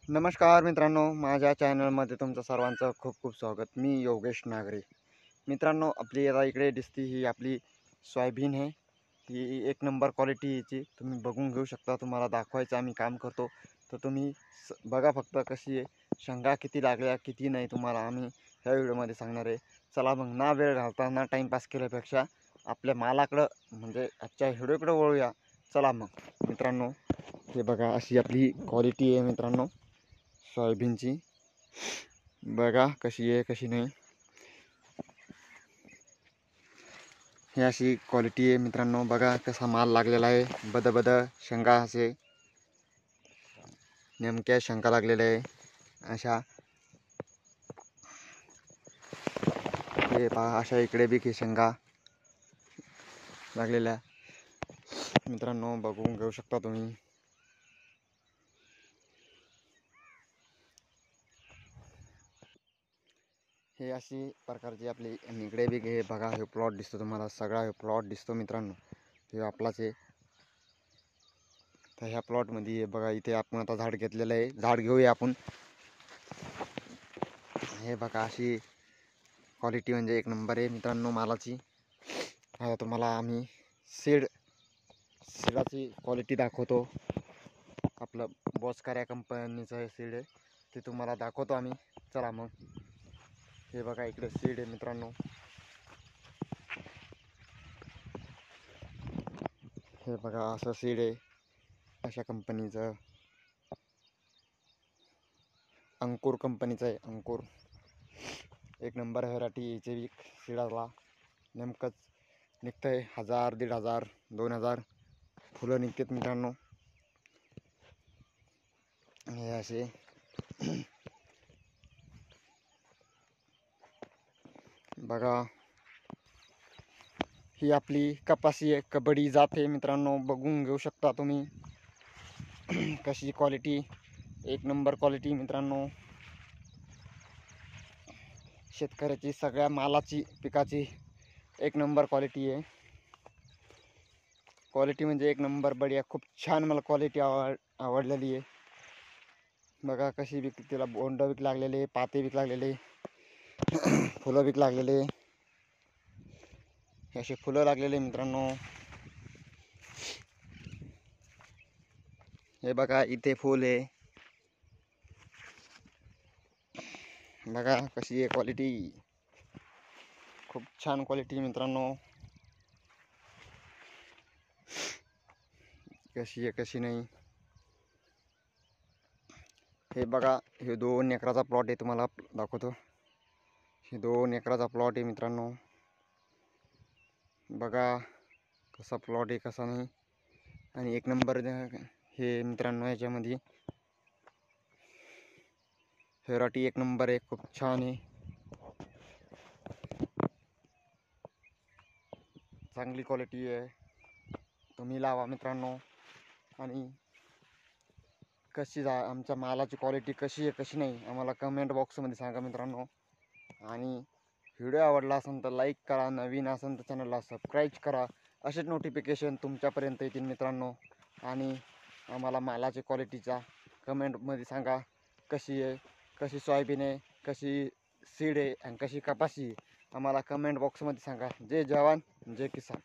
नमस्कार मित्रांनो, माझ्या चॅनलमध्ये तुमचं सर्वांचं खूप खूप स्वागत. मी योगेश नागरे. मित्रांनो, आपली आता इकडे दिसती ही आपली सोयाबीन आहे. ही एक नंबर क्वालिटी याची तुम्ही बघून घेऊ शकता. तुम्हाला दाखवायचं आम्ही काम करतो, तर तुम्ही बघा फक्त कशी आहे, शेंगा किती लागल्या किती नाही तुम्हाला आम्ही ह्या व्हिडिओमध्ये सांगणार आहे. चला मग, ना वेळ घालता ना टाईमपास केल्यापेक्षा आपल्या मालाकडं म्हणजे आजच्या व्हिडिओकडे वळूया. चला मग मित्रांनो, हे बघा अशी आपली क्वालिटी आहे मित्रांनो सोयाबीनची. बघा कशी आहे कशी नाही, ही अशी क्वालिटी आहे मित्रांनो. बघा कसा माल लागलेला आहे. बद शेंगा असे नेमक्या शेंगा लागलेल्या आहे अशा. हे पहा, अशा इकडे बी शेंगा लागलेल्या मित्रांनो, बघून घेऊ शकता तुम्ही. हे अशी प्रकारची आपली इकडे बी हे बघा, हे प्लॉट दिसतो तुम्हाला, सगळा हे प्लॉट दिसतो मित्रांनो, हे आपलाच आहे. तर ह्या प्लॉटमध्ये हे बघा, इथे आपण आता झाड घेतलेलं आहे, झाड घेऊया आपण. हे बघा अशी क्वालिटी म्हणजे एक नंबर आहे मित्रांनो मालाची. आता तुम्हाला आम्ही सीडाची क्वालिटी दाखवतो. आपलं बॉस्कार्या कंपनीचं हे सीड आहे, ते तुम्हाला दाखवतो आम्ही. चला मग, हे बघा इकडे सीड आहे मित्रांनो. हे बघा असं सीड आहे, अशा कंपनीचं अंकुर कंपनीचं आहे. अंकुर एक नंबर व्हरायटी याची सीडाला नेमकंच निघतंय 1000, 1500, 2000 फुलं निघतात मित्रांनो. हे असे बघा, ही आपली कपासी आहे, कबड्डी जात आहे मित्रांनो, बघून घेऊ शकता तुम्ही. कशी क्वालिटी, एक नंबर क्वालिटी मित्रांनो. शेतकऱ्याची सगळ्या मालाची पिकाची एक नंबर क्वालिटी आहे. क्वालिटी म्हणजे एक नंबर बढिया, खूप छान मला क्वालिटी आवडलेली आहे. बघा कशी विक, तिला बोंड विक लागलेले, पाते विक लागलेले, फुलं विक लागलेले, असे फुलं लागलेले मित्रांनो. हे बघा इथे फुल आहे, बघा कशी आहे क्वालिटी, खूप छान क्वालिटी मित्रांनो. कशी आहे कशी नाही, हे बघा, हे 2 एकराचा प्लॉट आहे, तुम्हाला दाखवतो. हे 2 एकराचा प्लॉट आहे मित्रांनो. बघा कसा प्लॉट आहे कसा नाही, आणि एक नंबर हे मित्रांनो. याच्यामध्ये व्हरायटी एक नंबर आहे, खूप छान आहे, चांगली क्वालिटी आहे. तुम्ही लावा मित्रांनो. आणि कशी आमच्या मालाची क्वालिटी कशी आहे कशी नाही आम्हाला कमेंट बॉक्समध्ये सांगा मित्रांनो. आणि व्हिडिओ आवडला असेल तर लाईक करा, नवीन असेल तर चॅनलला सबस्क्राईब करा. असेच नोटिफिकेशन तुमच्यापर्यंत येतील मित्रांनो. आणि आम्हाला मालाची क्वालिटीचा कमेंटमध्ये सांगा, कशी आहे, कशी सोयाबीन आहे, कशी सीड आहे आणि कशी कपाशी आहे. आम्हाला कमेंट बॉक्समध्ये सांगा. जय जवान जय किसान.